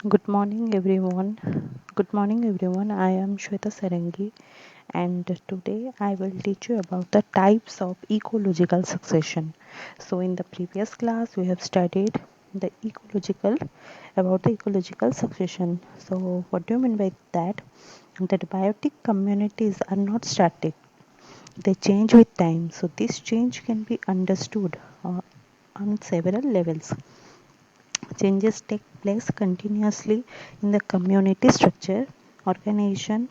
Good morning, everyone. Good morning, everyone. I am Shweta Sarangi, and today I will teach you about the types of ecological succession. So, in the previous class, we have studied the ecological about the ecological succession. So, what do you mean by that? That biotic communities are not static; they change with time. So, this change can be understood on several levels. Changes take place continuously in the community structure, organization,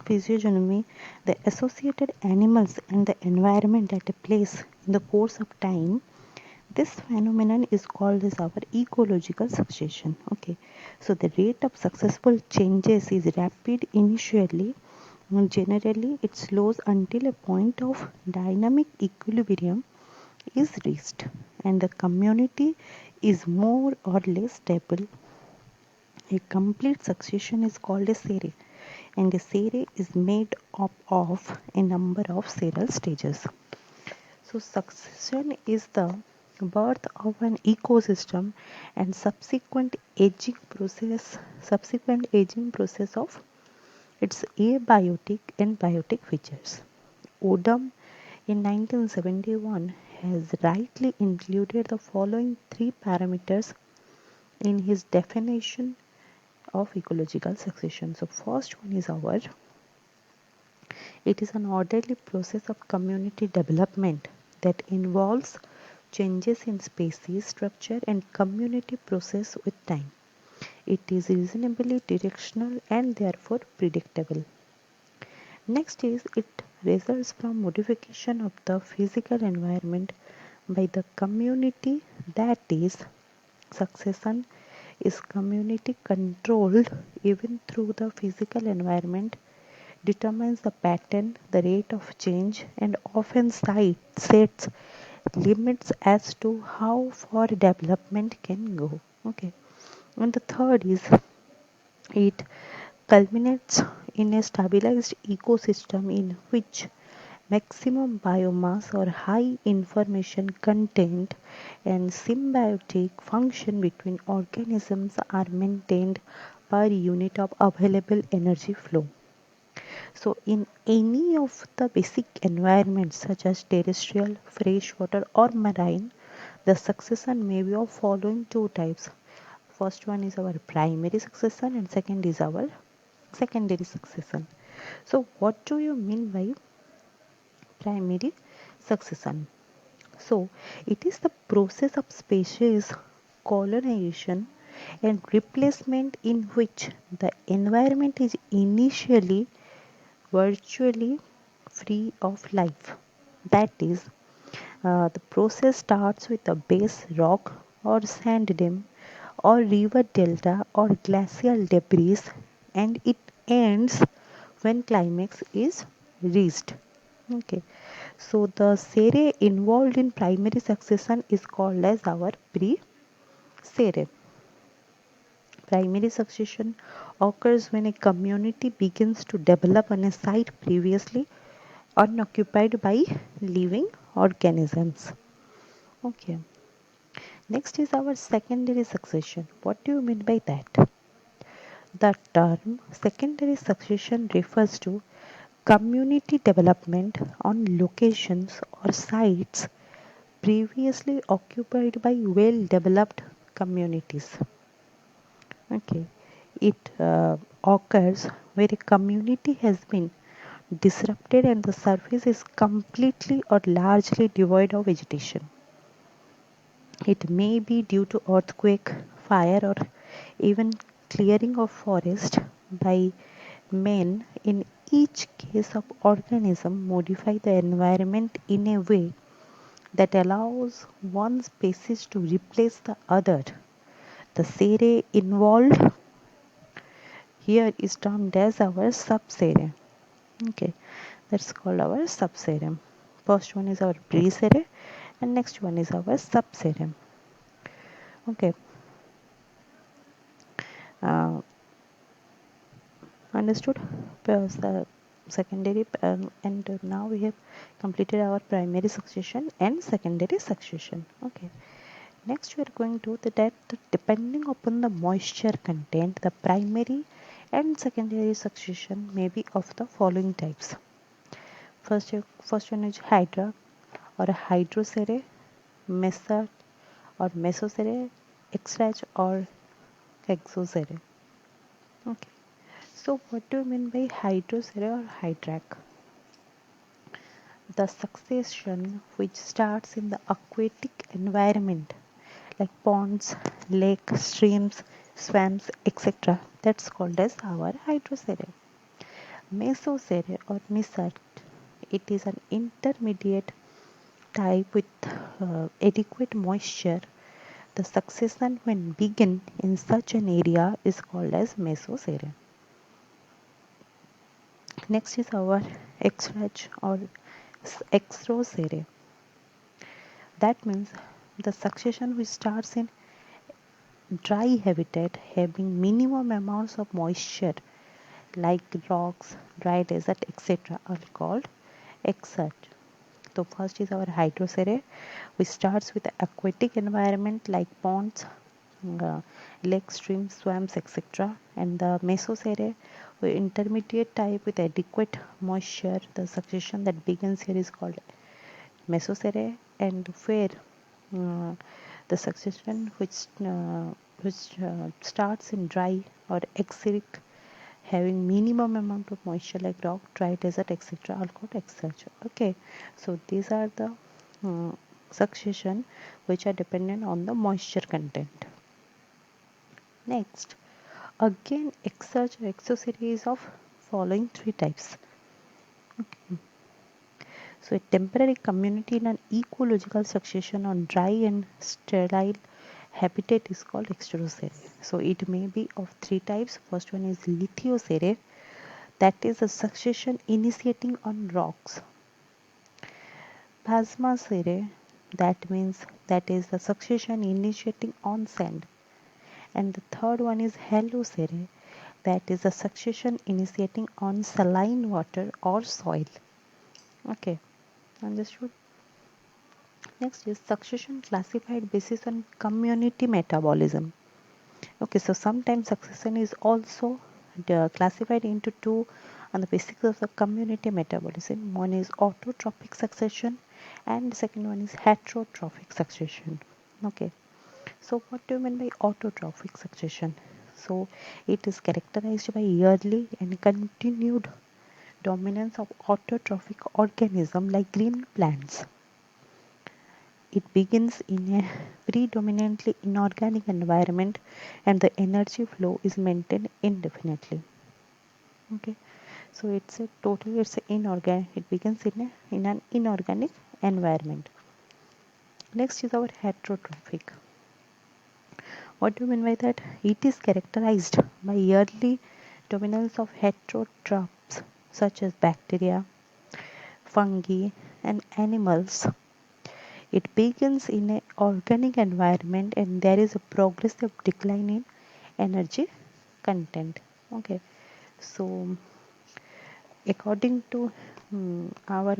physiognomy, the associated animals, and the environment at a place in the course of time. This phenomenon is called as our ecological succession. Okay, so the rate of successful changes is rapid initially. Generally, it slows until a point of dynamic equilibrium is reached and the community is more or less stable. A complete succession is called a series, and a series is made up of a number of serial stages. So, succession is the birth of an ecosystem and subsequent aging process of its abiotic and biotic features. Odum in 1971 has rightly included the following three parameters in his definition of ecological succession. So first one is our it is an orderly process of community development that involves changes in species structure and community process with time. It is reasonably directional and therefore predictable. Next is it results from modification of the physical environment by the community, that is succession is community controlled even through the physical environment determines the pattern, the rate of change, and often sets limits as to how far development can go. Okay. And the third is it culminates in a stabilized ecosystem in which maximum biomass or high information content and symbiotic function between organisms are maintained per unit of available energy flow. So, in any of the basic environments such as terrestrial, freshwater, or marine, the succession may be of following two types. First one is our primary succession, and second is our secondary succession. So, what do you mean by primary succession? So, it is the process of species colonization and replacement in which the environment is initially virtually free of life. That is, the process starts with a base rock or sand dam or river delta or glacial debris and it ends when climax is reached. Okay, so the series involved in primary succession is called as our pre-series. Primary succession occurs when a community begins to develop on a site previously unoccupied by living organisms. Okay. Next is our secondary succession. What do you mean by that? The term secondary succession refers to community development on locations or sites previously occupied by well developed communities. Okay. It occurs where a community has been disrupted and the surface is completely or largely devoid of vegetation. It may be due to earthquake, fire, or even clearing of forest by men. In each case of organism modify the environment in a way that allows one species to replace the other. The series involved here is termed as our subseries. Okay, that's called our subseries. First one is our pre-series and next one is our subseries. Okay, uh, understood? The secondary and now we have completed our primary succession and secondary succession. Okay, Next, we are going to that depending upon the moisture content, the primary and secondary succession may be of the following types. First one is hydra or hydrocere, mesa or mesocere, extrach or exocere. Okay. So what do you mean by hydrocere or hydrac? The succession which starts in the aquatic environment like ponds, lakes, streams, swamps, etc. That's called as our hydrocere. Mesocere or mesart, it is an intermediate type with adequate moisture. The succession when begin in such an area is called as mesocere. Next is our extrach or exrocere. That means the succession which starts in dry habitat having minimum amounts of moisture like rocks, dry desert, etc. are called exarch. So first is our hydrocere, which starts with the aquatic environment like ponds, uh, lakes, streams, swamps, etc. And the mesocere, intermediate type with adequate moisture. The succession that begins here is called mesocere, and where uh, the succession which starts in dry or exeric having minimum amount of moisture like rock, dry desert, etc. are called exarch. Okay, so these are the uh, succession which are dependent on the moisture content. Next, again exarch or exocere is of following three types. So a temporary community in an ecological succession on dry and sterile habitat is called extrocere. So it may be of three types. First one is lithocere, that is a succession initiating on rocks. Plasmacere, that means that is the succession initiating on sand. And the third one is halocere, that is a succession initiating on saline water or soil. Okay, understood? Next is succession classified basis on community metabolism. Okay, so sometimes succession is also classified into two on the basis of the community metabolism. One is autotrophic succession and the second one is heterotrophic succession. Okay, so what do you mean by autotrophic succession? So it is characterized by yearly and continued dominance of autotrophic organism like green plants. It begins in a predominantly inorganic environment and the energy flow is maintained indefinitely. Okay, so it's a inorganic. It begins in an inorganic environment. Next is our heterotrophic. What do you mean by that? It is characterized by yearly dominance of heterotrophs such as bacteria, fungi, and animals. It begins in an organic environment and there is a progressive decline in energy content. Okay, so according to our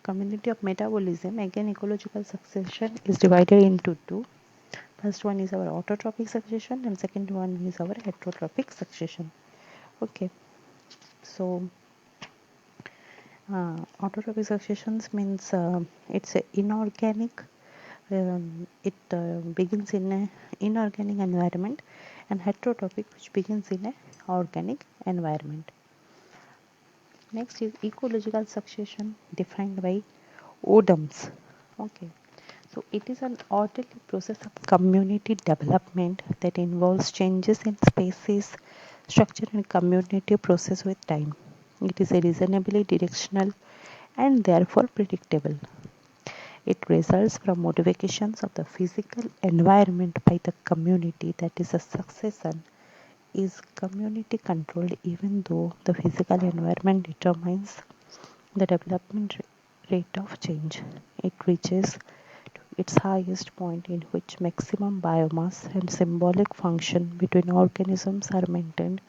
community of metabolism, again ecological succession is divided into two. First one is our autotrophic succession and second one is our heterotrophic succession. Okay, so autotrophic successions means it's a inorganic. It begins in an inorganic environment, and heterotrophic, which begins in an organic environment. Next is ecological succession defined by ODMs. Okay, so it is an orderly process of community development that involves changes in species, structure, and community process with time. It is a reasonably directional and therefore predictable. It results from modifications of the physical environment by the community, that is a succession is community controlled even though the physical environment determines the development rate of change. It reaches its highest point in which maximum biomass and symbolic function between organisms are maintained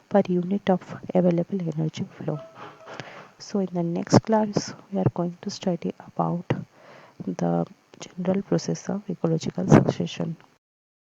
per unit of available energy flow. So in the next class we are going to study about the general process of ecological succession.